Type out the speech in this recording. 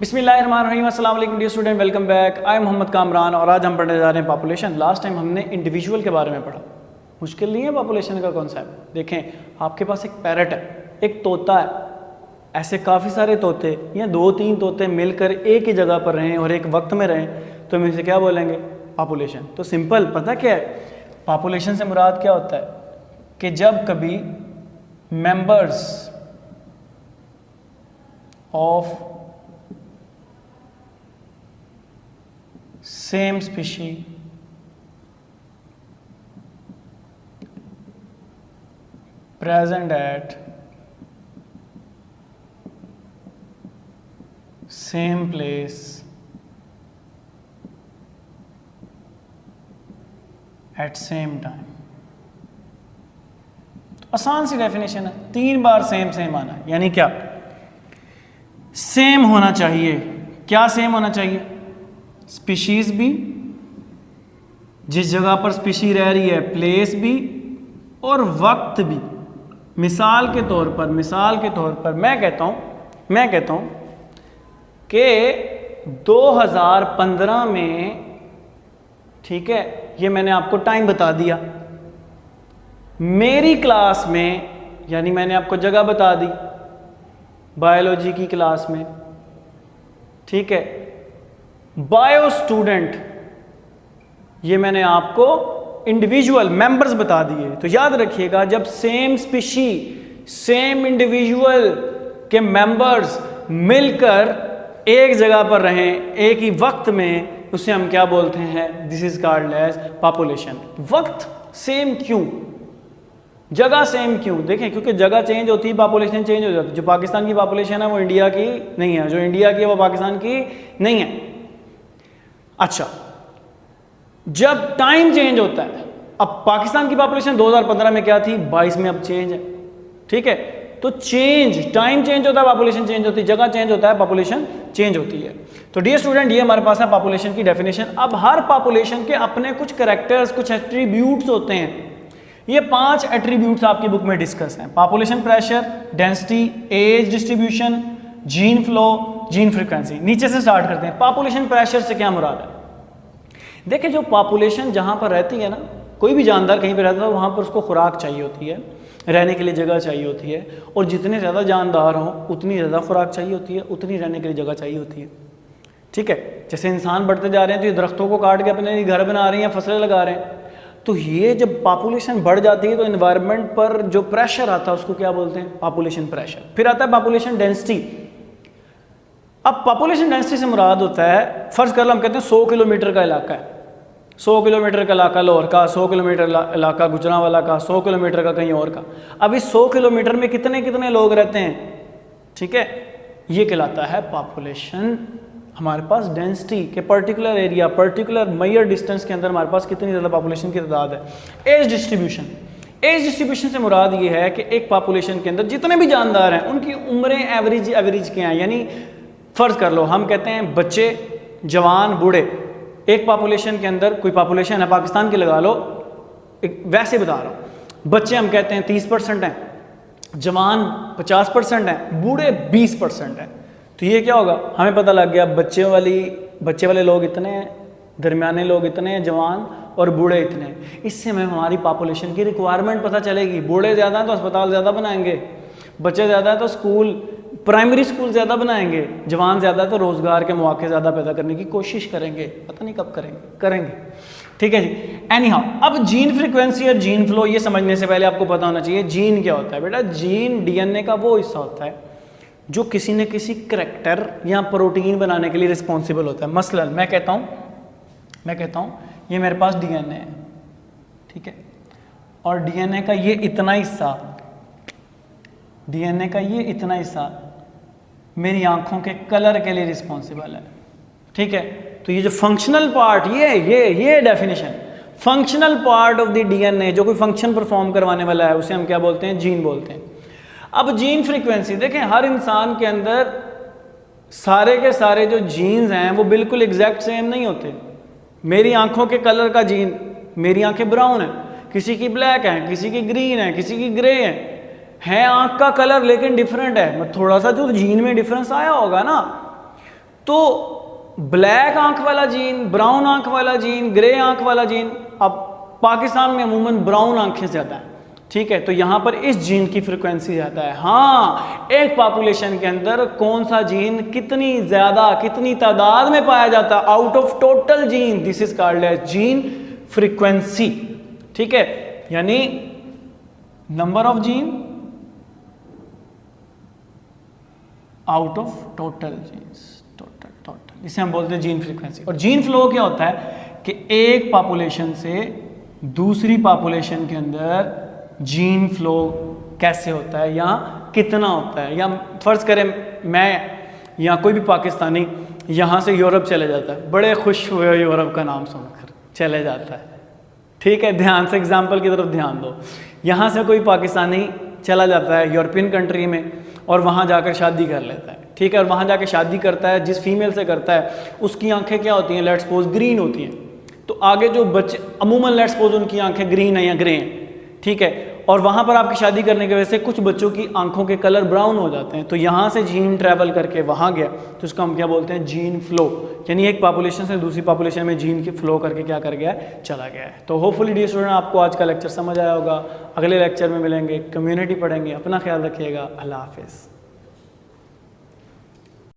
बिस्मिल्लाहिर्रहमानिर्रहीम, अस्सलाम वालेकुम dear student, welcome back. I am Mohammad Kamran और आज हम पढ़ने जा रहे हैं पॉपुलेशन। लास्ट टाइम हमने इंडिविजुअल के बारे में पढ़ा। मुश्किल नहीं है पॉपुलेशन का कॉन्सेप्ट। देखें, आपके पास एक पैरट है, एक तोता है, ऐसे काफ़ी सारे तोते या 2-3 तोते मिलकर एक ही जगह पर रहें और एक वक्त में रहें तो हम इसे क्या बोलेंगे? पॉपुलेशन। तो सिंपल पता क्या है, पॉपुलेशन से मुराद क्या होता है कि जब कभी members of same species present at same place at same time। तो आसान सी डेफिनेशन है, 3 बार सेम आना है। यानी क्या? सेम होना चाहिए। क्या सेम होना चाहिए? स्पीशीज भी, जिस जगह पर स्पीशी रह रही है, प्लेस भी और वक्त भी। मिसाल के तौर पर मैं कहता हूं कि 2015 में, ठीक है, ये मैंने आपको टाइम बता दिया। मेरी क्लास में, यानी मैंने आपको जगह बता दी बायोलॉजी की क्लास में, ठीक है, बायो स्टूडेंट, ये मैंने आपको इंडिविजुअल मेंबर्स बता दिए। तो याद रखिएगा, जब सेम स्पीशी सेम इंडिविजुअल के मेंबर्स मिलकर एक जगह पर रहें एक ही वक्त में, उसे हम क्या बोलते हैं? This is called as population. वक्त सेम क्यों, जगह सेम क्यों? देखें, क्योंकि जगह चेंज होती है, पॉपुलेशन चेंज हो जाती है। जो पाकिस्तान की पॉपुलेशन है वो इंडिया की नहीं है, जो इंडिया की है वो पाकिस्तान की नहीं है। अच्छा, जब टाइम चेंज होता है, अब पाकिस्तान की पॉपुलेशन 2015 में क्या थी, 22 में अब चेंज है, ठीक है। तो टाइम चेंज होता है, पॉपुलेशन चेंज होती है, जगह चेंज होता है, पॉपुलेशन चेंज होती है। तो डियर स्टूडेंट, ये हमारे पास है पॉपुलेशन की डेफिनेशन। अब हर पॉपुलेशन के अपने कुछ कैरेक्टर्स, कुछ एट्रीब्यूट्स होते हैं। ये 5 एट्रीब्यूट्स आपकी बुक में डिस्कस हैं। Population pressure, density, age distribution, gene flow, gene frequency. नीचे से स्टार्ट करते हैं। पॉपुलेशन प्रेशर से क्या मुराद है? देखिए, जो पॉपुलेशन जहाँ पर रहती है ना, कोई भी जानदार कहीं पर रहता है, वहाँ पर उसको खुराक चाहिए होती है, रहने के लिए जगह चाहिए होती है, और जितने ज़्यादा जानदार हों उतनी ज़्यादा खुराक चाहिए होती है, उतनी रहने के लिए जगह चाहिए होती है, ठीक है। जैसे इंसान बढ़ते जा रहे हैं तो ये दरख्तों को काट के अपने लिए घर बना रहे हैं, फसलें लगा रहे हैं। तो ये जब पॉपुलेशन बढ़ जाती है तो एनवायरनमेंट पर जो प्रेशर आता है उसको क्या बोलते हैं? Population pressure. फिर आता है पॉपुलेशन डेंसिटी। अब पॉपुलेशन डेंसिटी से मुराद होता है, फर्ज कर लो हम कहते हैं 100 किलोमीटर का इलाका है, 100 किलोमीटर का इलाका लाहौर का, 100 किलोमीटर इलाका गुजरांवाला का, 100 किलोमीटर का कहीं और का। अब इस 100 किलोमीटर में कितने कितने लोग रहते हैं, ठीक है, ये कहलाता है पॉपुलेशन। हमारे पास डेंसिटी के particular area, particular major distance के अंदर हमारे पास कितनी ज़्यादा पॉपुलेशन की तादाद है। एज डिस्ट्रीब्यूशन से मुराद ये है कि एक पॉपुलेशन के अंदर जितने भी जानदार हैं उनकी उम्रें एवरेज क्या हैं। यानी फ़र्ज़ कर लो हम कहते हैं बच्चे, जवान, बूढ़े। एक पॉपुलेशन के अंदर, कोई पॉपुलेशन है पाकिस्तान की लगा लो, वैसे बता रहा हूँ, बच्चे हम कहते हैं 30% हैं, जवान 50% हैं, बूढ़े 20% हैं। तो ये क्या होगा? हमें पता लग गया बच्चे वाले लोग इतने हैं, दरमियाने लोग इतने हैं, जवान और बूढ़े इतने हैं। इससे हमें हमारी पॉपुलेशन की रिक्वायरमेंट पता चलेगी। बूढ़े ज़्यादा हैं तो अस्पताल ज़्यादा बनाएंगे, बच्चे ज़्यादा हैं तो स्कूल, प्राइमरी स्कूल ज़्यादा बनाएंगे, जवान ज़्यादा है तो रोज़गार के मौके ज़्यादा पैदा करने की कोशिश करेंगे। पता नहीं कब करेंगे, ठीक है जी। एनी हाउ, अब जीन फ्रीक्वेंसी और जीन फ्लो ये समझने से पहले आपको पता होना चाहिए जीन क्या होता है। बेटा, जीन डीएनए का वो हिस्सा होता है जो किसी न किसी करैक्टर या प्रोटीन बनाने के लिए रिस्पॉन्सिबल होता है। मसलन मैं कहता हूँ ये मेरे पास डीएनए है, ठीक है, और डीएनए का ये इतना हिस्सा मेरी आंखों के कलर के लिए रिस्पॉन्सिबल है, ठीक है। तो ये जो फंक्शनल पार्ट, ये definition, functional part of the DNA, जो कोई फंक्शन परफॉर्म करवाने वाला है, उसे हम क्या बोलते हैं? जीन बोलते हैं। अब जीन फ्रीक्वेंसी देखें, हर इंसान के अंदर सारे के सारे जो जीन्स हैं वो बिल्कुल एग्जैक्ट सेम नहीं होते। मेरी आंखों के कलर का जीन, मेरी आंखें ब्राउन है, किसी की ब्लैक है, किसी की ग्रीन है, किसी की ग्रे है आंख का कलर लेकिन डिफरेंट है। थोड़ा सा जो जीन में डिफरेंस आया होगा ना, तो ब्लैक आंख वाला जीन, ब्राउन आंख वाला जीन, ग्रे आंख वाला जीन, अब पाकिस्तान में अमूमन ब्राउन आंखें ज़्यादा हैं, ठीक है, तो यहाँ पर इस जीन की फ्रिक्वेंसी ज़्यादा है। हाँ, एक पॉपुलेशन के अंदर कौन सा जीन कितनी ज़्यादा, कितनी तादाद में पाया जाता है out of total gene, this is called as gene frequency, ठीक है, यानी number of gene out of total genes, total इसे हम बोलते हैं जीन फ्रीक्वेंसी। और जीन फ्लो क्या होता है कि एक पॉपुलेशन से दूसरी पॉपुलेशन के अंदर जीन फ्लो कैसे होता है या कितना होता है, या फर्ज करें मैं या कोई भी पाकिस्तानी यहाँ से यूरोप चले जाता है, बड़े खुश हुए यूरोप का नाम सुनकर चले जाता है, ठीक है, ध्यान से एग्जाम्पल की तरफ ध्यान दो। यहाँ से कोई पाकिस्तानी चला जाता है यूरोपियन कंट्री में और वहाँ जाकर शादी कर लेता है, ठीक है, और वहाँ जाकर शादी करता है, जिस फीमेल से करता है उसकी आंखें क्या होती हैं, लेट्स सपोज ग्रीन होती हैं, तो आगे जो बच्चे अमूमन लेट्स सपोज उनकी आंखें ग्रीन है या ग्रे हैं, ठीक है, और वहाँ पर आपकी शादी करने की वजह से कुछ बच्चों की आंखों के कलर ब्राउन हो जाते हैं, तो यहाँ से जीन ट्रैवल करके वहाँ गया, तो उसको हम क्या बोलते हैं, जीन फ्लो, यानी एक पॉपुलेशन से दूसरी पॉपुलेशन में जीन की फ्लो करके क्या कर गया है, चला गया है। तो होपफुली डियर स्टूडेंट आपको आज का लेक्चर समझ आया होगा, अगले लेक्चर में मिलेंगे, कम्युनिटी पढ़ेंगे, अपना ख्याल रखिएगा, अल्लाह हाफिज़।